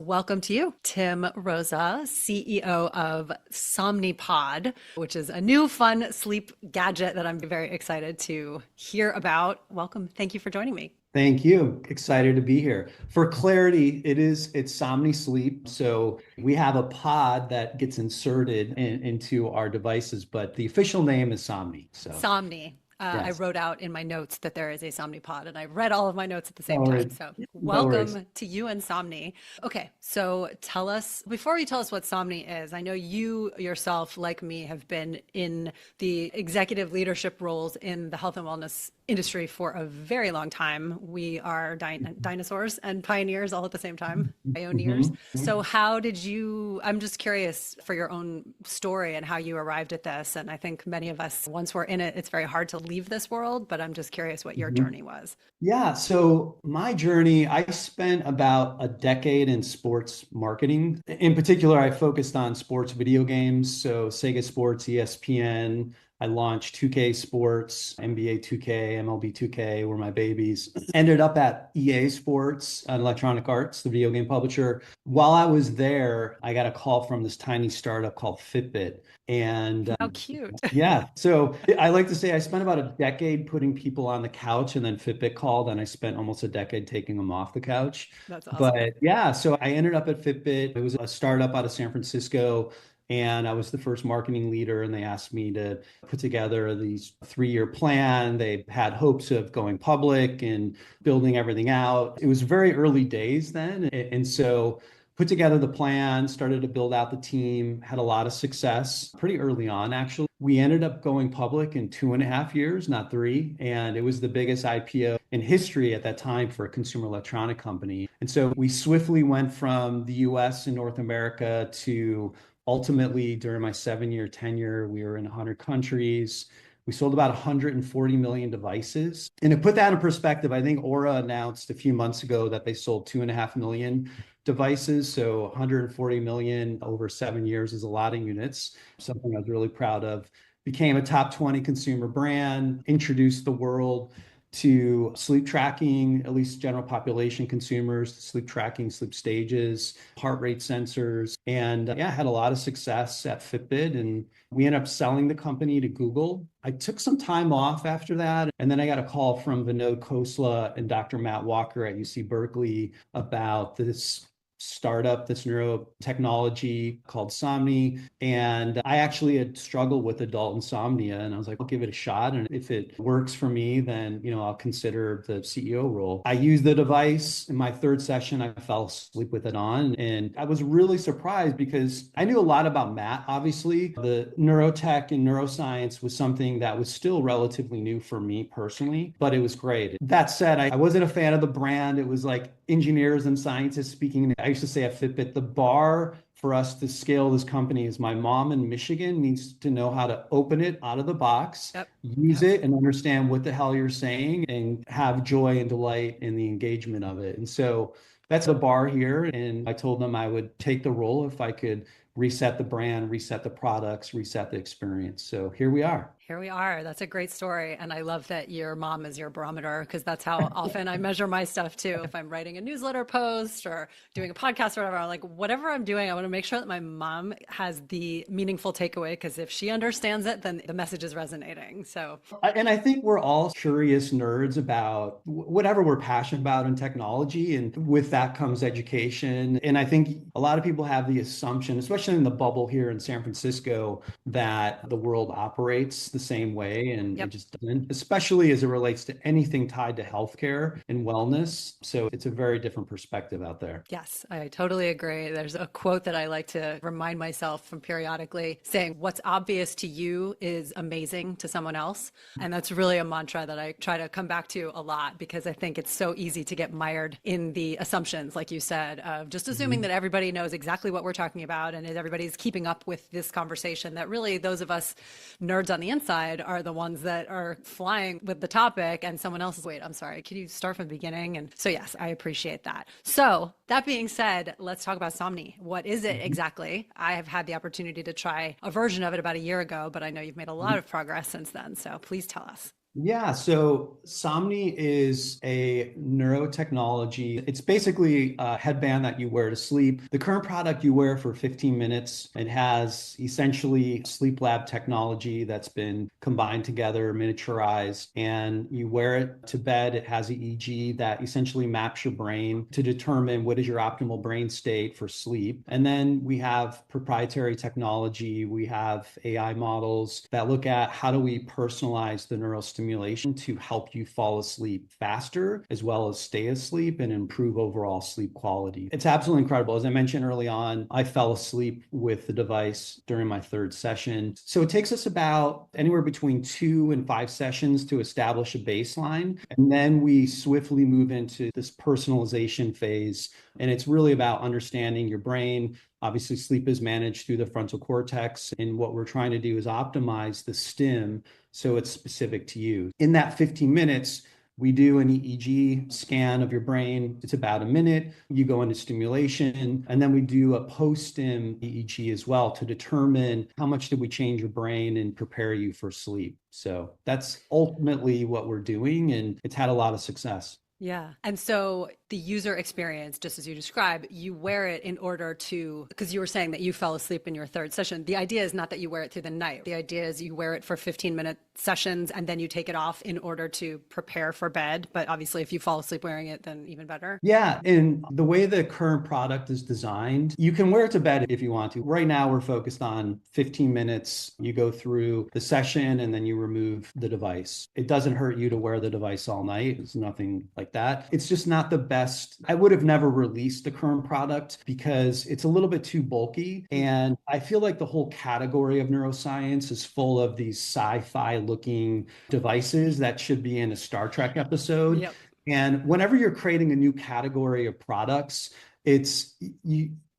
Welcome to you, Tim Rosa, CEO of Somnee Pod, which is a new fun sleep gadget that I'm very excited to hear about. Welcome. Thank you for joining me. Thank you. Excited to be here. For clarity, it's Somnee Sleep. So we have a pod that gets inserted into our devices, but the official name is Somnee. So Somnee. I yes. wrote out in my notes that there is a Somnee pod, and I read all of my notes at the same No time. worries. So, No worries. welcome to you and Somnee. Okay, so tell us, before you tell us what Somnee is, I know you yourself, like me, have been in the executive leadership roles in the health and wellness industry for a very long time. We are dinosaurs and pioneers all at the same time, pioneers. Mhm. So, how did you? I'm just curious for your own story and how you arrived at this. And I think many of us, once we're in it, it's very hard to leave this world, but I'm just curious what your Mhm. journey was. Yeah, so my journey, I spent about a decade in sports marketing. In particular, I focused on sports video games. So Sega Sports, ESPN. I launched 2K Sports, NBA 2K, MLB 2K were my babies. Ended up at EA Sports, Electronic Arts, the video game publisher. While I was there, I got a call from this tiny startup called Fitbit. And How cute. yeah. So I like to say I spent about a decade putting people on the couch, and then Fitbit called, and I spent almost a decade taking them off the couch. That's awesome. But yeah, so I ended up at Fitbit. It was a startup out of San Francisco, and I was the first marketing leader, and they asked me to put together these 3-year plan. They had hopes of going public and building everything out. It was very early days then. And so put together the plan, started to build out the team, had a lot of success pretty early on, actually. We ended up going public in 2.5 years, not three. And it was the biggest IPO in history at that time for a consumer electronic company. And so we swiftly went from the US and North America to ultimately, during my 7-year tenure, we were in 100 countries. We sold about 140 million devices. And to put that in perspective, I think Aura announced a few months ago that they sold 2.5 million devices. So 140 million over 7 years is a lot of units, something I was really proud of. Became a top 20 consumer brand, introduced the world to sleep tracking, at least general population consumers, sleep tracking, sleep stages, heart rate sensors, and yeah, had a lot of success at Fitbit. And we ended up selling the company to Google. I took some time off after that. And then I got a call from Vinod Khosla and Dr. Matt Walker at UC Berkeley about this startup, this neurotechnology called Somnee. And I actually had struggled with adult insomnia. And I was like, I'll give it a shot. And if it works for me, then, I'll consider the CEO role. I used the device. In my third session, I fell asleep with it on. And I was really surprised because I knew a lot about Matt, obviously. The neurotech and neuroscience was something that was still relatively new for me personally, but it was great. That said, I wasn't a fan of the brand. It was like engineers and scientists speaking. I used to say at Fitbit, the bar for us to scale this company is my mom in Michigan needs to know how to open it out of the box, Yep. use Yep. it and understand what the hell you're saying and have joy and delight in the engagement of it. And so that's the bar here. And I told them I would take the role if I could reset the brand, reset the products, reset the experience. So here we are. Here we are. That's a great story. And I love that your mom is your barometer because that's how often I measure my stuff too. If I'm writing a newsletter post or doing a podcast or whatever, I'm like, whatever I'm doing, I want to make sure that my mom has the meaningful takeaway because if she understands it, then the message is resonating. So, And I think we're all curious nerds about whatever we're passionate about in technology. And with that comes education. And I think a lot of people have the assumption, especially in the bubble here in San Francisco, that the world operates the same way. And it yep. just doesn't, especially as it relates to anything tied to healthcare and wellness. So it's a very different perspective out there. Yes, I totally agree. There's a quote that I like to remind myself from periodically saying, what's obvious to you is amazing to someone else. And that's really a mantra that I try to come back to a lot because I think it's so easy to get mired in the assumptions, like you said, of just assuming Mhm. that everybody knows exactly what we're talking about and everybody's keeping up with this conversation, that really those of us nerds on the inside are the ones that are flying with the topic and someone else is, wait, I'm sorry, can you start from the beginning? And so, yes, I appreciate that. So that being said, let's talk about Somnee. What is it Mhm. exactly? I have had the opportunity to try a version of it about a year ago, but I know you've made a lot of progress since then. So please tell us. Yeah, so Somnee is a neurotechnology. It's basically a headband that you wear to sleep. The current product you wear for 15 minutes. It has essentially sleep lab technology that's been combined together, miniaturized, and you wear it to bed. It has EEG that essentially maps your brain to determine what is your optimal brain state for sleep. And then we have proprietary technology. We have AI models that look at how do we personalize the neural stimulation to help you fall asleep faster, as well as stay asleep and improve overall sleep quality. It's absolutely incredible. As I mentioned early on, I fell asleep with the device during my third session. So it takes us about anywhere between 2 and 5 sessions to establish a baseline. And then we swiftly move into this personalization phase. And it's really about understanding your brain. Obviously, sleep is managed through the frontal cortex. And what we're trying to do is optimize the stim so it's specific to you. In that 15 minutes, we do an EEG scan of your brain. It's about a minute. You go into stimulation, and then we do a post-stim EEG as well to determine how much did we change your brain and prepare you for sleep. So that's ultimately what we're doing, and it's had a lot of success. Yeah. And so the user experience, just as you described, you wear it in order to, because you were saying that you fell asleep in your third session. The idea is not that you wear it through the night. The idea is you wear it for 15-minute sessions and then you take it off in order to prepare for bed. But obviously, if you fall asleep wearing it, then even better. Yeah, and the way the current product is designed, you can wear it to bed if you want to. Right now, we're focused on 15 minutes. You go through the session and then you remove the device. It doesn't hurt you to wear the device all night. It's nothing like that. It's just not the best. I would have never released the current product because it's a little bit too bulky. And I feel like the whole category of neuroscience is full of these sci-fi looking devices that should be in a Star Trek episode. Yep. And whenever you're creating a new category of products, it's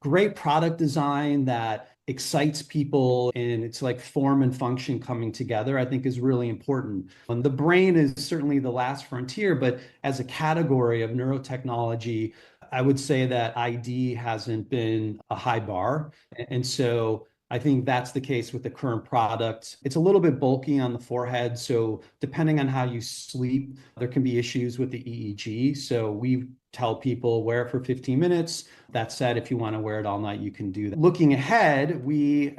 great product design that excites people and it's like form and function coming together, I think is really important. And the brain is certainly the last frontier, but as a category of neurotechnology, I would say that ID hasn't been a high bar. And so I think that's the case with the current product. It's a little bit bulky on the forehead. So depending on how you sleep, there can be issues with the EEG. So we tell people wear it for 15 minutes. That said, if you want to wear it all night, you can do that. Looking ahead, we're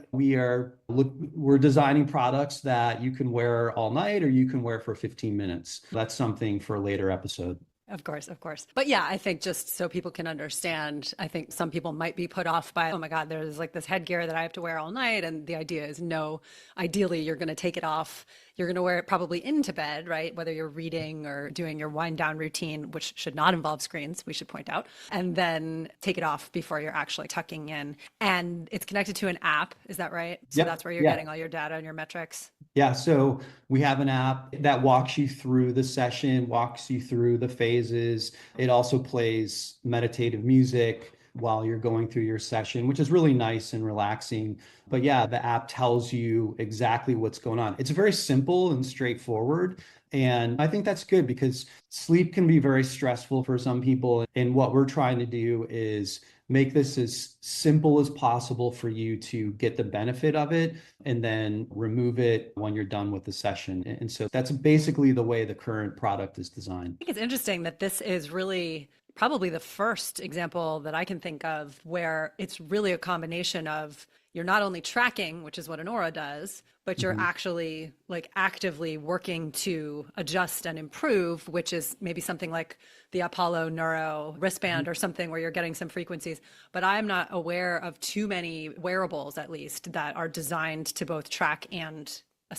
designing products that you can wear all night or you can wear for 15 minutes. That's something for a later episode. Of course, of course. But yeah, I think just so people can understand, I think some people might be put off by, oh my God, there's like this headgear that I have to wear all night. And the idea is no, ideally, you're going to take it off. You're going to wear it probably into bed, right? Whether you're reading or doing your wind down routine, which should not involve screens, we should point out, and then take it off before you're actually tucking in. And it's connected to an app. Is that right? So Yep. that's where you're Yeah. getting all your data and your metrics. Yeah, so we have an app that walks you through the session, walks you through the phases. It also plays meditative music while you're going through your session, which is really nice and relaxing. But yeah, the app tells you exactly what's going on. It's very simple and straightforward. And I think that's good because sleep can be very stressful for some people. And what we're trying to do is make this as simple as possible for you to get the benefit of it and then remove it when you're done with the session. And so that's basically the way the current product is designed. I think it's interesting that this is really probably the first example that I can think of where it's really a combination of you're not only tracking, which is what an Aura does, but you're Mhm. actually like actively working to adjust and improve, which is maybe something like the Apollo Neuro wristband or something where you're getting some frequencies. But I'm not aware of too many wearables, at least, that are designed to both track and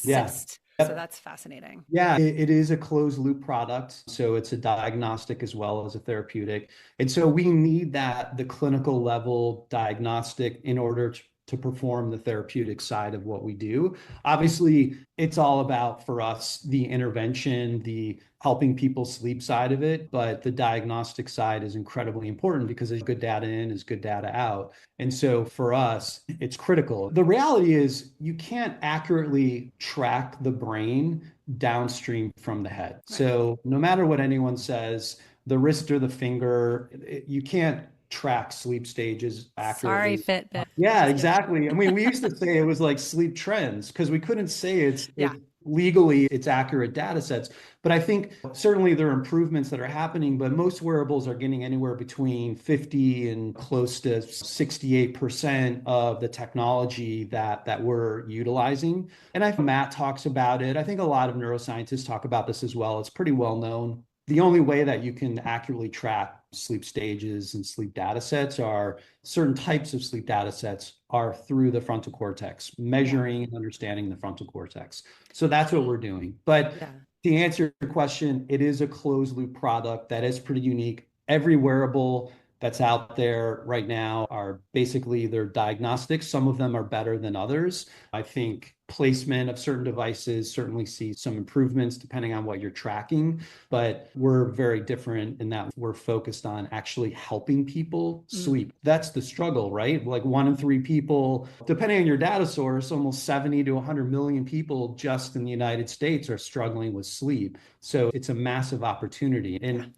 Yeah. assist. So Yep. that's fascinating. Yeah, it is a closed loop product. So it's a diagnostic as well as a therapeutic. And so we need the clinical level diagnostic in order to perform the therapeutic side of what we do. Obviously, it's all about for us the intervention, the helping people sleep side of it, but the diagnostic side is incredibly important because there's good data in is good data out. And so for us, it's critical. The reality is you can't accurately track the brain downstream from the head. Right. So no matter what anyone says, the wrist or the finger, you can't track sleep stages Sorry, accurately. Fitbit. Yeah, Just kidding. exactly. I mean, we used to say it was like sleep trends because we couldn't say Yeah. legally it's accurate data sets. But I think certainly there are improvements that are happening, but most wearables are getting anywhere between 50 and close to 68% of the technology that we're utilizing. And I think Matt talks about it. I think a lot of neuroscientists talk about this as well. It's pretty well known. The only way that you can accurately track sleep stages and sleep data sets are certain types of sleep data sets are through the frontal cortex, Yeah. measuring and understanding the frontal cortex. So that's what we're doing. But Yeah. to answer your question, it is a closed loop product that is pretty unique. Every wearable that's out there right now are basically they're diagnostics. Some of them are better than others. I think placement of certain devices certainly see some improvements depending on what you're tracking, but we're very different in that we're focused on actually helping people Mm. sleep. That's the struggle, right? Like 1 in 3 people, depending on your data source, almost 70 to 100 million people just in the United States are struggling with sleep. So it's a massive opportunity. Yeah. And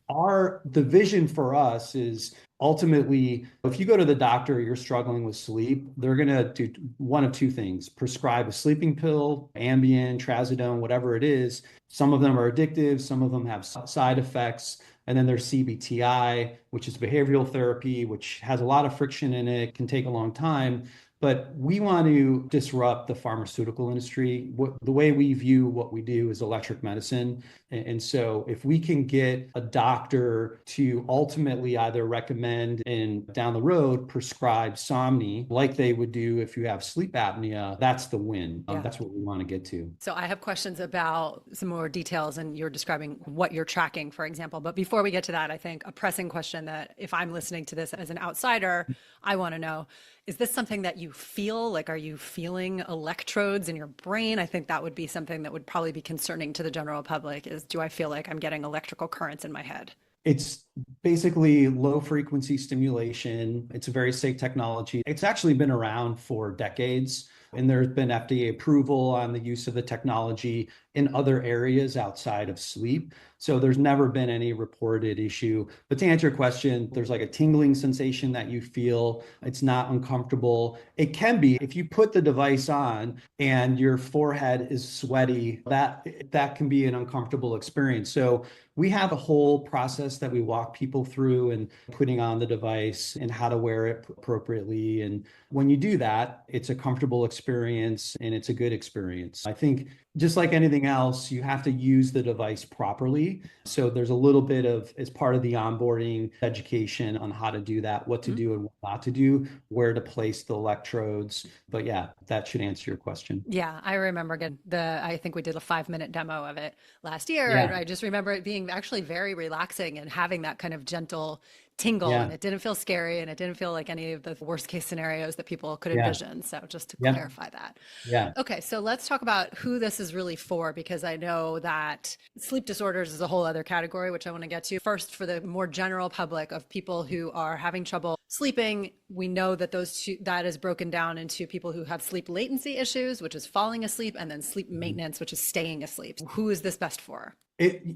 the vision for us is ultimately, if you go to the doctor, you're struggling with sleep, they're going to do one of two things: prescribe a sleeping pill, Ambien, Trazodone, whatever it is. Some of them are addictive, some of them have side effects. And then there's CBTI, which is behavioral therapy, which has a lot of friction in it, can take a long time. But we want to disrupt the pharmaceutical industry. The way we view what we do is electric medicine. And so if we can get a doctor to ultimately either recommend and down the road prescribe Somnee like they would do if you have sleep apnea, that's the win. Yeah. That's what we want to get to. So I have questions about some more details, and you're describing what you're tracking, for example. But before we get to that, I think a pressing question that if I'm listening to this as an outsider, I want to know, is this something that you feel? Like, are you feeling electrodes in your brain? I think that would be something that would probably be concerning to the general public is, do I feel like I'm getting electrical currents in my head? It's basically low frequency stimulation. It's a very safe technology. It's actually been around for decades, and there's been FDA approval on the use of the technology in other areas outside of sleep. So there's never been any reported issue. But to answer your question, there's like a tingling sensation that you feel. It's not uncomfortable. It can be if you put the device on and your forehead is sweaty, that can be an uncomfortable experience. So we have a whole process that we walk people through and putting on the device and how to wear it appropriately. And when you do that, it's a comfortable experience and it's a good experience. I think just like anything else, you have to use the device properly. So there's a little bit of, as part of the onboarding education on how to do that, what to Mhm. do and what not to do, where to place the electrodes. But yeah, that should answer your question. Yeah, I remember I think we did a 5-minute demo of it last year. And Yeah. I just remember it being actually very relaxing and having that kind of gentle tingle. And Yeah. it didn't feel scary and it didn't feel like any of the worst case scenarios that people could Yeah. envision. So just to Yep. clarify that. Yeah. Okay, so let's talk about who this is really for, because I know that sleep disorders is a whole other category, which I want to get to. First, for the more general public of people who are having trouble sleeping, we know that that is broken down into people who have sleep latency issues, which is falling asleep, and then sleep maintenance, which is staying asleep. Who is this best for?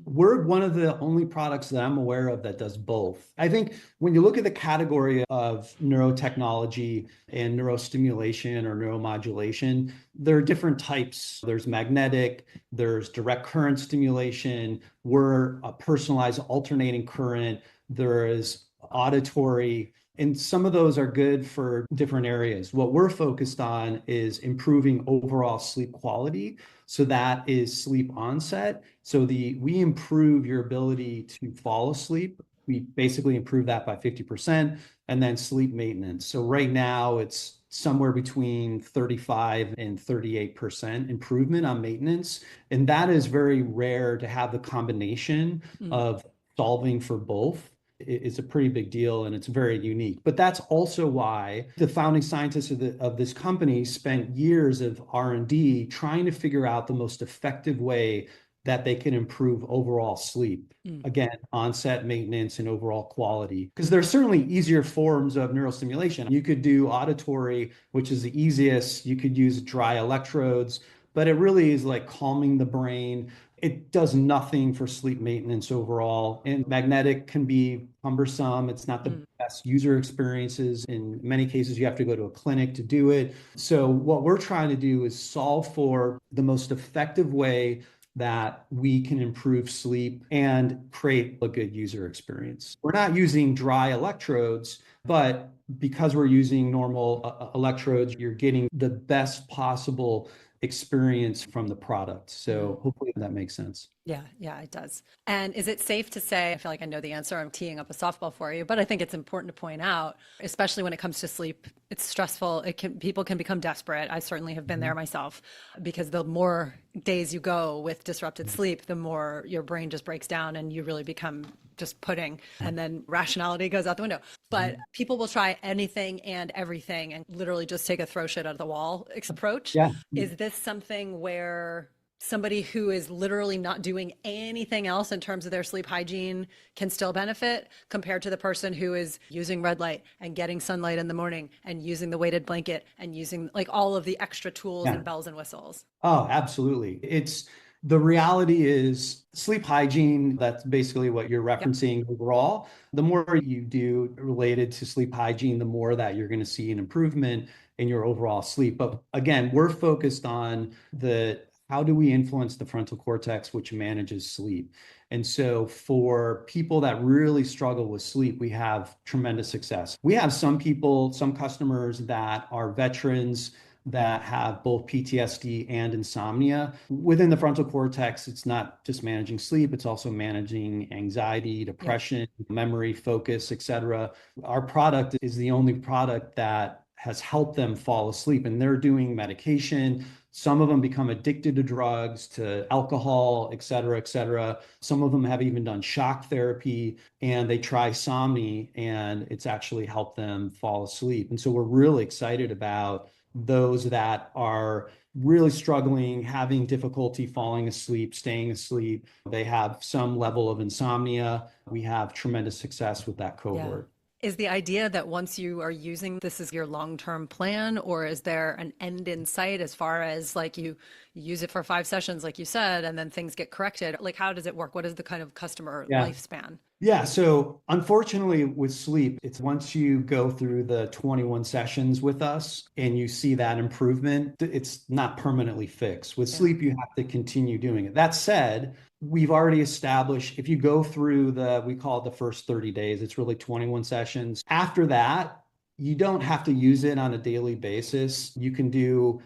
We're one of the only products that I'm aware of that does both. I think when you look at the category of neurotechnology and neurostimulation or neuromodulation, there are different types. There's magnetic, there's direct current stimulation, we're a personalized alternating current, there is auditory, and some of those are good for different areas. What we're focused on is improving overall sleep quality. So that is sleep onset. So we improve your ability to fall asleep. We basically improve that by 50%, and then sleep maintenance. So right now it's somewhere between 35 and 38% improvement on maintenance. And that is very rare to have the combination Mm. of solving for both. It's a pretty big deal and it's very unique. But that's also why the founding scientists of this company spent years of R&D trying to figure out the most effective way that they can improve overall sleep. Mm. Again, onset, maintenance, and overall quality. Because there's certainly easier forms of neurostimulation. You could do auditory, which is the easiest. You could use dry electrodes, but it really is like calming the brain. It does nothing for sleep maintenance overall. And magnetic can be cumbersome. It's not the Mm. best user experiences. In many cases, you have to go to a clinic to do it. So, what we're trying to do is solve for the most effective way that we can improve sleep and create a good user experience. We're not using dry electrodes, but because we're using normal electrodes, you're getting the best possible experience from the product. Mm. So hopefully that makes sense. Yeah, yeah, it does. And is it safe to say, I feel like I know the answer, I'm teeing up a softball for you, but I think it's important to point out, especially when it comes to sleep, it's stressful. People can become desperate. I certainly have been there Mhm. myself because the more days you go with disrupted sleep, the more your brain just breaks down and you really become just pudding, and then rationality goes out the window. But Mhm. people will try anything and everything and literally just take a throw shit out of the wall approach. Yeah. Is this something where somebody who is literally not doing anything else in terms of their sleep hygiene can still benefit compared to the person who is using red light and getting sunlight in the morning and using the weighted blanket and using like all of the extra tools Yeah. and bells and whistles? Oh, absolutely. It's the reality is sleep hygiene. That's basically what you're Yep. referencing overall. The more you do related to sleep hygiene, the more that you're going to see an improvement in your overall sleep. But again, we're focused on the how do we influence the frontal cortex, which manages sleep. And so for people that really struggle with sleep, we have tremendous success. We have some people, some customers that are veterans that have both PTSD and insomnia. Within the frontal cortex, it's not just managing sleep, it's also managing anxiety, Yep. depression, memory, focus, etc. Our product is the only product that has helped them fall asleep, and they're doing medication. Some of them become addicted to drugs, to alcohol, et cetera, et cetera. Some of them have even done shock therapy, and they try Somnee, and it's actually helped them fall asleep. And so we're really excited about those that are really struggling, having difficulty falling asleep, staying asleep. They have some level of insomnia. We have tremendous success with that Yeah. cohort. Is the idea that once you are using this is your long-term plan, or is there an end in sight as far as like you use it for 5 sessions, like you said, and then things get corrected? Like, how does it work? What is the kind of customer Yeah. lifespan? Yeah, so unfortunately with sleep, it's once you go through the 21 sessions with us and you see that improvement, it's not permanently fixed. With Yeah. sleep, you have to continue doing it. That said, we've already established if you go through we call it the first 30 days, it's really 21 sessions. After that, you don't have to use it on a daily basis. You can do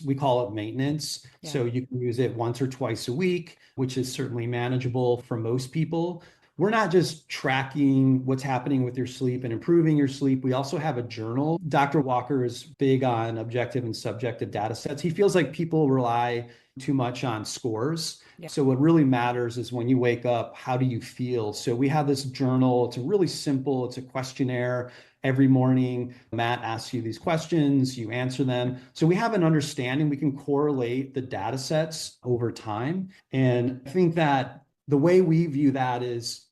we call it maintenance. Yeah. So you can use it once or twice a week, which is certainly manageable for most people. We're not just tracking what's happening with your sleep and improving your sleep. We also have a journal. Dr. Walker is big on objective and subjective data sets. He feels like people rely too much on scores. Yeah. So what really matters is when you wake up, how do you feel? So we have this journal. It's a really simple, it's a questionnaire. Every morning, Matt asks you these questions, you answer them. So we have an understanding, we can correlate the data sets over time. And I think that the way we view that is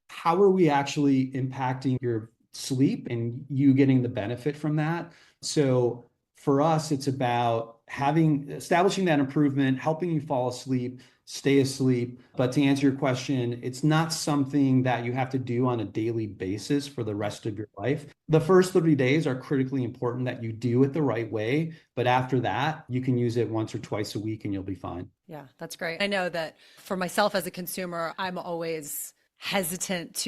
how are we actually impacting your sleep and you getting the benefit from that? So for us, it's about establishing that improvement, helping you fall asleep, stay asleep. But to answer your question, it's not something that you have to do on a daily basis for the Yeah. rest of your life. The first 30 days are critically important that you do it the right way. But after that, you can use it once or twice a week and you'll be fine. Yeah, that's great. I know that for myself as a consumer, I'm always hesitant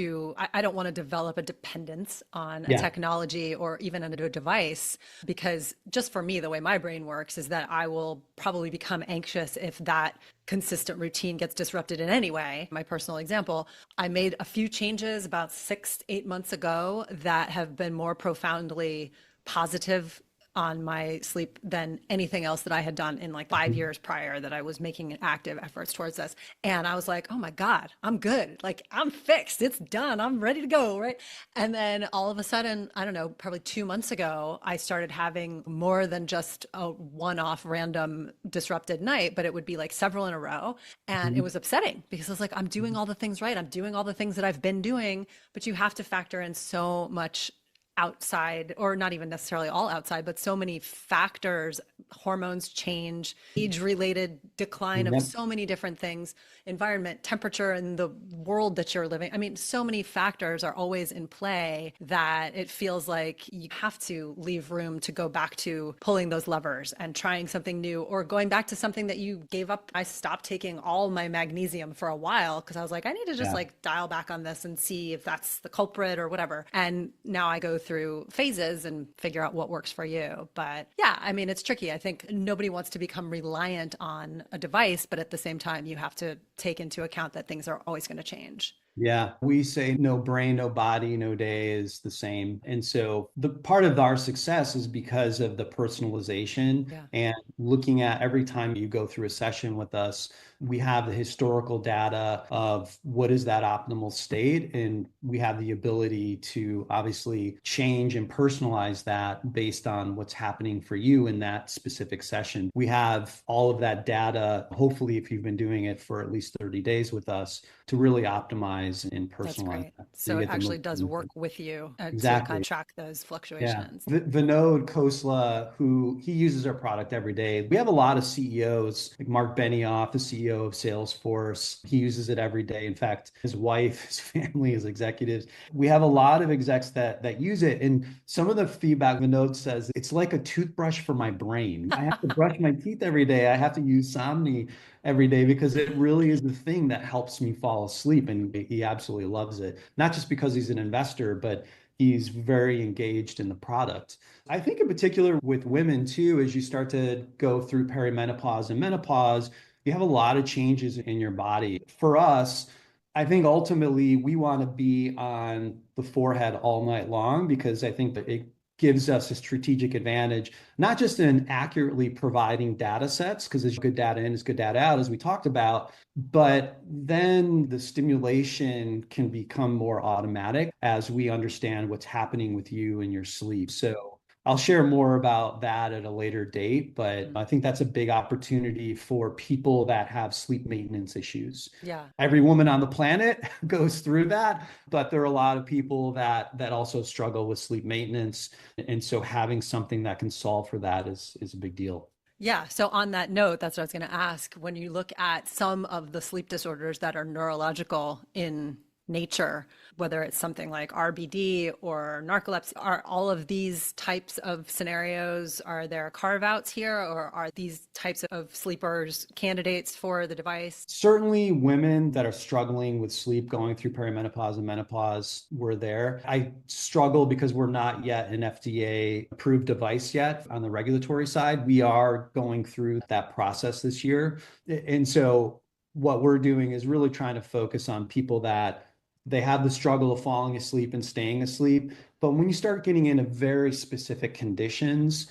I don't want to develop a dependence on a Yeah. technology or even on a device, because just for me, the way my brain works is that I will probably become anxious if that consistent routine gets disrupted in any way. My personal example, I made a few changes about 6, 8 months ago that have been more profoundly positive on my sleep than anything else that I had done in like 5 years prior that I was making active efforts towards this. And I was like, oh my God, I'm good. Like I'm fixed. It's done. I'm ready to go. Right. And then all of a sudden, I don't know, probably 2 months ago, I started having more than just a one-off random disrupted night, but it would be like several in a row. And it Mhm. was upsetting because I was like, I'm doing all the things right. I'm doing all the things that I've been doing, but you have to factor in so much outside, or not even necessarily all outside, but so many factors, hormones change, age related decline of Yep. so many different things, environment, temperature, and the world that you're living. I mean, so many factors are always in play that it feels like you have to leave room to go back to pulling those levers and trying something new, or going back to something that you gave up. I stopped taking all my magnesium for a while because I was like, I need to just Yeah. like dial back on this and see if that's the culprit or whatever. And now I go through phases and figure out what works for you. But yeah, I mean, it's tricky. I think nobody wants to become reliant on a device, but at the same time, you have to take into account that things are always going to change. Yeah, we say no brain, no body, no day is the same. And so the part of our success is because of the personalization Yeah, and looking at every time you go through a session with us, we have the historical data of what is that optimal state. And we have the ability to obviously change and personalize that based on what's happening for you in that specific session. We have all of that data, hopefully, if you've been doing it for at least 30 days with us, to really optimize and that's personalize great. that. So So you it get the actually most does benefit. work with you to kind of Exactly. track those Yeah. fluctuations. Vinod Khosla, who he uses our product every day. We have a lot of CEOs, like Mark Benioff, the CEO of Salesforce. He uses it every day. In fact, his wife, his family, his executives. We have a lot of execs that use it. And some of the feedback Vinod says, it's like a toothbrush for my brain. I have to brush my teeth every day. I have to use Somnee every day because it really is the thing that helps me fall asleep. And he absolutely loves it. Not just because he's an investor, but he's very engaged in the product. I think in particular with women too, as you start to go through perimenopause and menopause, you have a lot of changes in your body. For us, I think ultimately we want to be on the forehead all night long because I think that it gives us a strategic advantage, not just in accurately providing data sets, because there's good data in is good data out, as we talked about, but then the stimulation can become more automatic as we understand what's happening with you in your sleep. So I'll share more about that at a later date, but Mm. I think that's a big opportunity for people that have sleep maintenance issues. Yeah. Every woman on the planet goes through that, but there are a lot of people that also struggle with sleep maintenance. And so having something that can solve for that is a big deal. Yeah. So, on that note, that's what I was going to ask. When you look at some of the sleep disorders that are neurological in nature, whether it's something like RBD or narcolepsy, are all of these types of scenarios, are there carve outs here, or are these types of sleepers candidates for the device? Certainly, women that are struggling with sleep going through perimenopause and menopause were there. I struggle because we're not yet an FDA approved device yet on the regulatory side. We are going through that process this year. And so, what we're doing is really trying to focus on people that they have the struggle of falling asleep and staying asleep. But when you start getting into very specific conditions,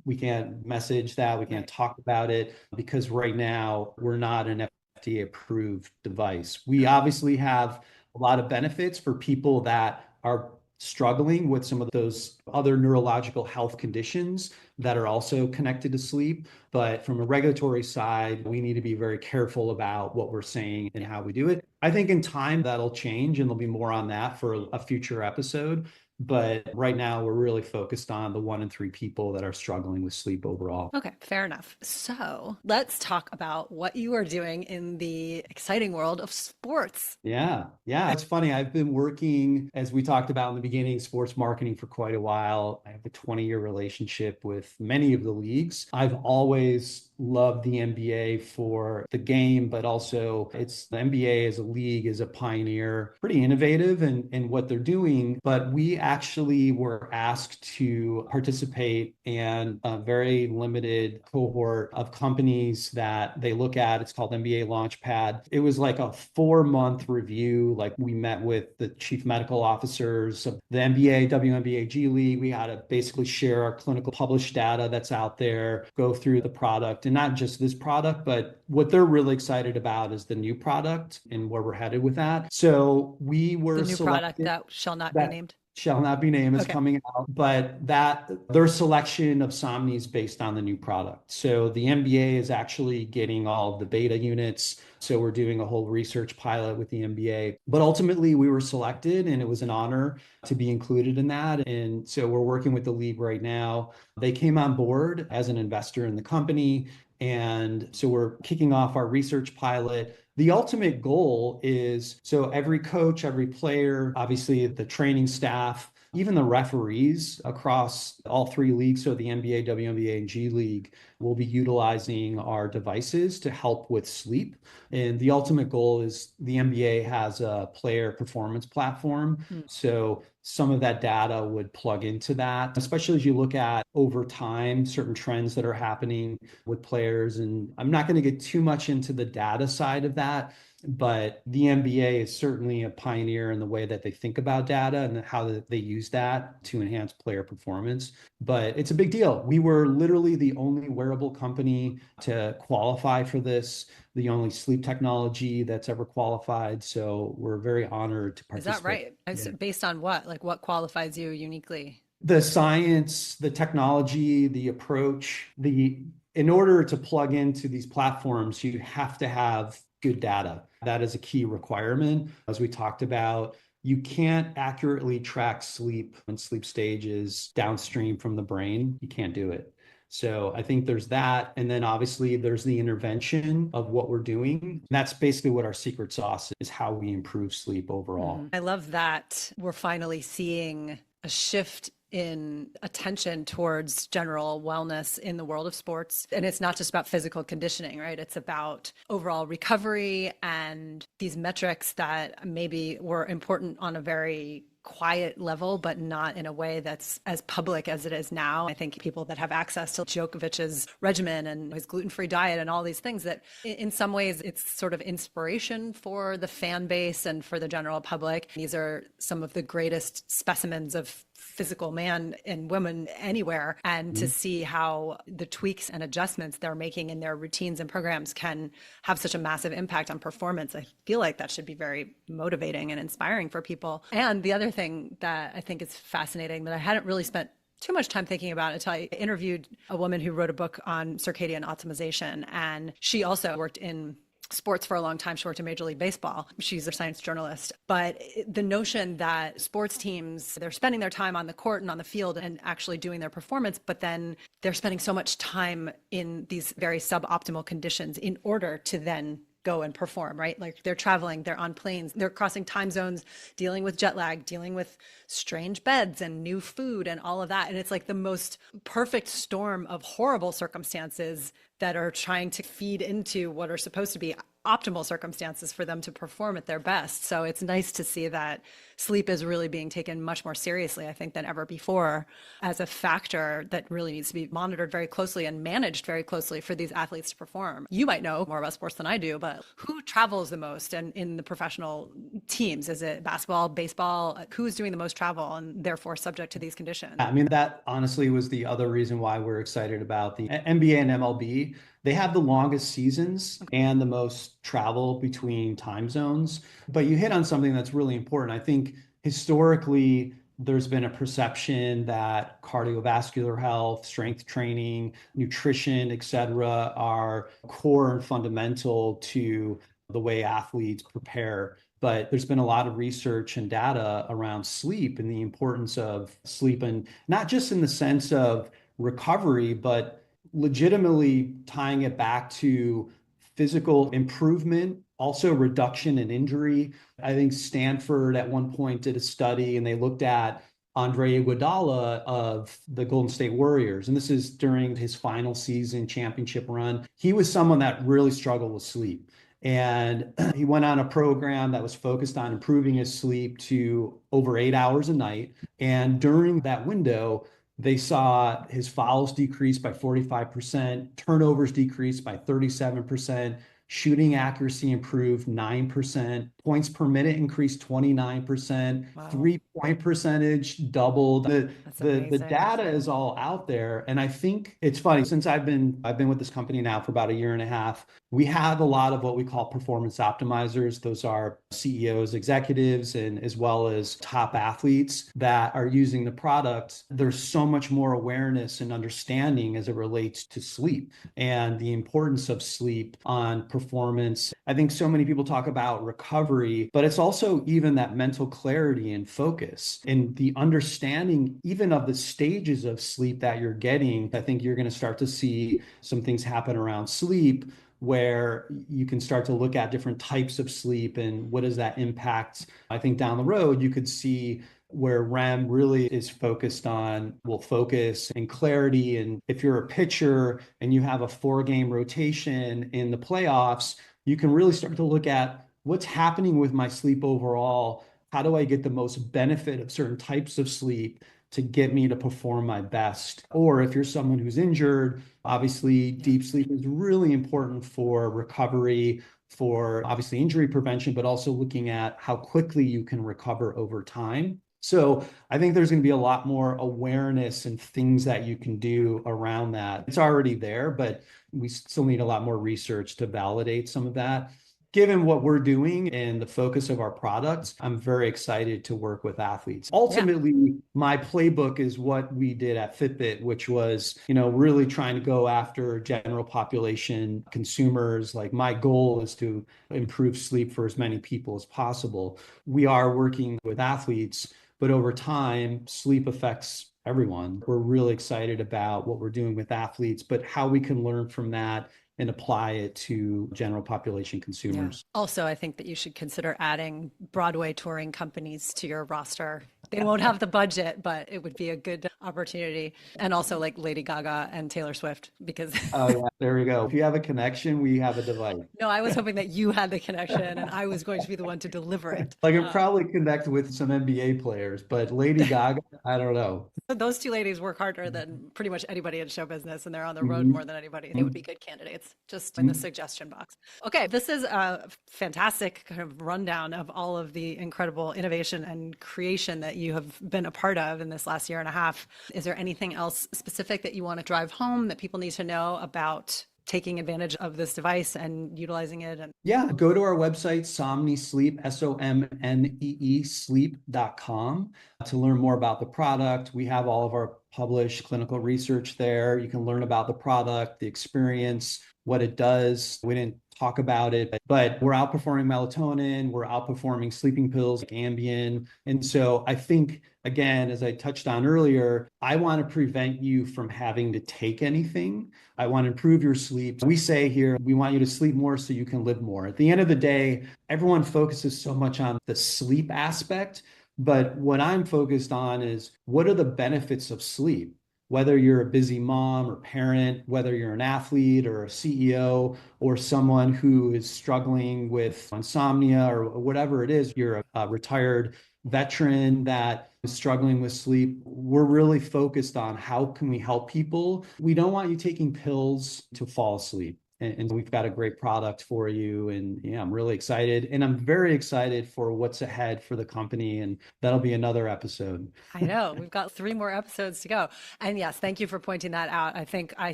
we can't message that, we can't Right. talk about it because right now we're not an FDA approved device. We Okay. obviously have a lot of benefits for people that are struggling with some of those other neurological health conditions that are also connected to sleep. But from a regulatory side, we need to be very careful about what we're saying and Yeah. how we do it. I think in time that'll change and there'll be more on that for a future episode. But right now, we're really focused on the 1 in 3 people that are struggling with sleep overall. Okay, fair enough. So let's talk about what you are doing in the exciting world of sports. Yeah, yeah. It's funny. I've been working, as we talked about in the beginning, sports marketing for quite a while. I have a 20-year relationship with many of the leagues. I've always loved the NBA for the game, but also it's the NBA as a league is a pioneer, pretty innovative in what they're doing. But we actually were asked to participate in a very limited cohort of companies that they look at. It's called NBA Launchpad. It was like a 4 month review. Like we met with the chief medical officers of the NBA, WNBA, G League. We had to basically share our clinical published data that's out there, go through the product, and not just this product, but what they're really excited about is the new product and where we're headed with that. So we The were new product selected that shall not be that named. shall not be named, is Okay. coming out, but that their selection of Somnee is based on the new product. So the NBA is actually getting all of the beta units. So we're doing a whole research pilot with the NBA. But ultimately, we were selected, and it was an honor to be included in that. And so we're working with the league right now. They came on board as an investor in the company. And so we're kicking off our research pilot. The ultimate goal is so every coach, every player, obviously the training staff, even the referees across all three leagues, so the NBA, WNBA, and G League, will be utilizing our devices to help with sleep. And the ultimate goal is the NBA has a player performance platform. So some of that data would plug into that, especially as you look at over time, certain trends that are happening with players. And I'm not going to get too much into the data side of that, but the NBA is certainly a pioneer in the way that they think about data and how they use that to enhance player performance. But it's a big deal. We were literally the only wearable company to qualify for this, the only sleep technology that's ever qualified. So we're very honored to Is that participate. right? Yeah. Based on what? Like what qualifies you uniquely? The science, the technology, the approach, in order to plug into these platforms, you have to have good data. That is a key requirement. As we talked about, you can't accurately track sleep and sleep stages downstream from the brain. You can't do it. So I think there's that. And then obviously there's the intervention of what we're doing. And that's basically what our secret sauce is, how we improve sleep overall. I love that we're finally seeing a shift in attention towards general wellness in the world of sports. And it's not just about physical conditioning, right? It's about overall recovery and these metrics that maybe were important on a very quiet level, but not in a way that's as public as it is now. I think people that have access to Djokovic's regimen and his gluten-free diet and all these things that in some ways it's sort of inspiration for the fan base and for the general public. These are some of the greatest specimens of physical man and woman anywhere. And to see how the tweaks and adjustments they're making in their routines and programs can have such a massive impact on performance, I feel like that should be very motivating and inspiring for people. And the other thing that I think is fascinating that I hadn't really spent too much time thinking about until I interviewed a woman who wrote a book on circadian optimization. And she also worked in sports for a long time. She worked in Major League Baseball. She's a science journalist. But the notion that sports teams, they're spending their time on the court and on the field and actually doing their performance, but then they're spending so much time in these very suboptimal conditions in order to then go and perform, right? Like they're traveling, they're on planes, they're crossing time zones, dealing with jet lag, dealing with strange beds and new food and all of that. And it's like the most perfect storm of horrible circumstances that are trying to feed into what are supposed to be optimal circumstances for them to perform at their best. So it's nice to see that sleep is really being taken much more seriously, I think, than ever before as a factor that really needs to be monitored very closely and managed very closely for these athletes to perform. You might know more about sports than I do, but who travels the most and in the professional teams? Is it basketball, baseball? Who's doing the most travel and therefore subject to these conditions? I mean, that honestly was the other reason why we're excited about the NBA and MLB. They have the longest seasons and the most travel between time zones. But you hit on something that's really important. I think historically, there's been a perception that cardiovascular health, strength training, nutrition, et cetera, are core and fundamental to the way athletes prepare. But there's been a lot of research and data around sleep and the importance of sleep, and not just in the sense of recovery, but legitimately tying it back to physical improvement, also reduction in injury. I think Stanford at one point did a study and they looked at Andre Iguodala of the Golden State Warriors. And this is during his final season championship run. He was someone that really struggled with sleep. And he went on a program that was focused on improving his sleep to over 8 hours a night. And during that window, they saw his fouls decrease by 45%, turnovers decrease by 37%, Shooting accuracy improved 9%, points per minute increased 29%, Wow, 3-point percentage doubled. that's The amazing. data is all out there. And I think it's funny, since I've been with this company now for about a year and a half, we have a lot of what we call performance optimizers. Those are CEOs, executives, and as well as top athletes that are using the product. There's so much more awareness and understanding as it relates to sleep and the importance of sleep on performance. I think so many people talk about recovery, but it's also even that mental clarity and focus and the understanding even of the stages of sleep that you're getting. I think you're going to start to see some things happen around sleep where you can start to look at different types of sleep and what does that impact. I think down the road, you could see where REM really is focused on will focus and clarity. And if you're a pitcher and you have a 4-game rotation in the playoffs, you can really start to look at what's happening with my sleep overall. How do I get the most benefit of certain types of sleep to get me to perform my best? Or if you're someone who's injured, obviously deep sleep is really important for recovery, for obviously injury prevention, but also looking at how quickly you can recover over time. So I think there's going to be a lot more awareness and things that you can do around that. It's already there, but we still need a lot more research to validate some of that. Given what we're doing and the focus of our products, I'm very excited to work with athletes. Yeah. Ultimately, my playbook is what we did at Fitbit, which was, really trying to go after general population consumers. Like my goal is to improve sleep for as many people as possible. We are working with athletes, but over time, sleep affects everyone. We're really excited about what we're doing with athletes, but how we can learn from that and apply it to general population Yeah. consumers. Also, I think that you should consider adding Broadway touring companies to your roster. They won't have the budget, but it would be a good opportunity. And also like Lady Gaga and Taylor Swift, because Oh yeah, there we go. If you have a connection, we have a device. no, I was hoping that you had the connection and I was going to be the one to deliver it. I can probably connect with some NBA players, but Lady Gaga, I don't know. Those two ladies work harder than pretty much anybody in show business, and they're on the road more Mhm. than anybody. They would be good candidates, just in the suggestion box. Okay, this is a fantastic kind of rundown of all of the incredible innovation and creation that you have been a part of in this last year and a half. Is there anything else specific that you want to drive home that people need to know about taking advantage of this device and utilizing it? And Yeah, go to our website, Somnee Sleep, SOMNEE sleep.com to learn more about the product. We have all of our published clinical research there. You can learn about the product, the experience, what it does. We didn't talk about it, but we're outperforming melatonin, we're outperforming sleeping pills like Ambien. And so I think, again, as I touched on earlier, I want to prevent you from having to take anything. I want to improve your sleep. We say here, we want you to sleep more so you can live more. At the end of the day, everyone focuses so much on the sleep aspect, but what I'm focused on is what are the benefits of sleep? Whether you're a busy mom or parent, whether you're an athlete or a CEO or someone who is struggling with insomnia or whatever it is, you're a retired veteran that is struggling with sleep. We're really focused on how can we help people. We don't want you taking pills to fall asleep. And we've got a great product for you. And yeah, I'm really excited. And I'm very excited for what's ahead for the company. And that'll be another episode. I know we've got 3 more episodes to go. And yes, thank you for pointing that out. I think I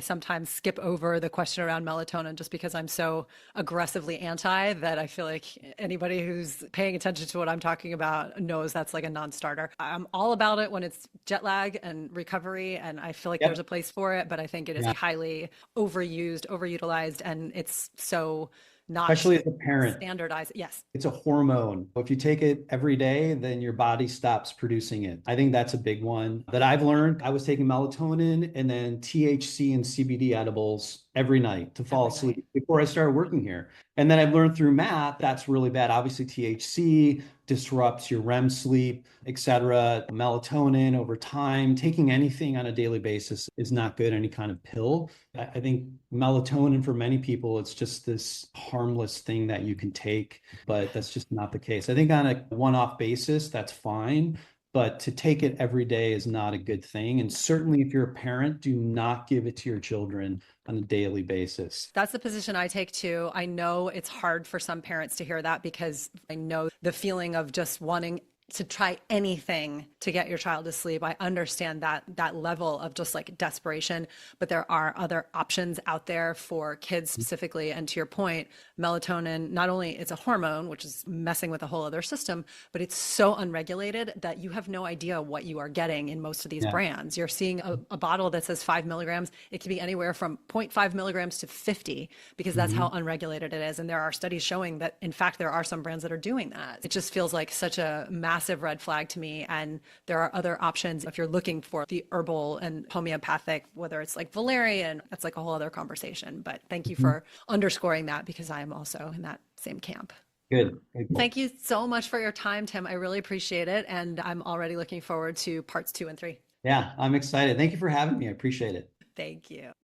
sometimes skip over the question around melatonin just because I'm so aggressively anti that I feel like anybody who's paying attention to what I'm talking about knows that's like a non-starter. I'm all about it when it's jet lag and recovery, and I feel like there's Yep. a place for it, but I think it is Yeah. highly overused, overutilized, and it's so not Especially as a parent. standardized. Yes. It's a hormone. If you take it every day, then your body stops producing it. I think that's a big one that I've learned. I was taking melatonin and then THC and CBD edibles every night to fall Every night. asleep before I started working here. And then I've learned through math that's really bad. Obviously, THC disrupts your REM sleep, et cetera. Melatonin over time, taking anything on a daily basis is not good, any kind of pill. I think melatonin for many people, it's just this harmless thing that you can take, but that's just not the case. I think on a one-off basis, that's fine. but to take it every day is not a good thing. And certainly if you're a parent, do not give it to your children on a daily basis. That's the position I take too. I know it's hard for some parents to hear that because I know the feeling of just wanting to try anything to get your child to sleep. I understand that level of just like desperation, but there are other options out there for kids specifically. And to your point, melatonin, not only it's a hormone, which is messing with a whole other system, but it's so unregulated that you have no idea what you are getting in most of these Yeah. brands. You're seeing a bottle that says 5 milligrams. It can be anywhere from 0.5 milligrams to 50 because that's how unregulated it is. And there are studies showing that, in fact, there are some brands that are doing that. It just feels like such a massive red flag to me. And there are other options if you're looking for the herbal and homeopathic, whether it's like valerian, that's like a whole other conversation. But thank you for underscoring that because I am also in that same camp. Good. Good. Thank you so much for your time, Tim. I really appreciate it. And I'm already looking forward to parts 2 and 3. Yeah, I'm excited. Thank you for having me. I appreciate it. Thank you.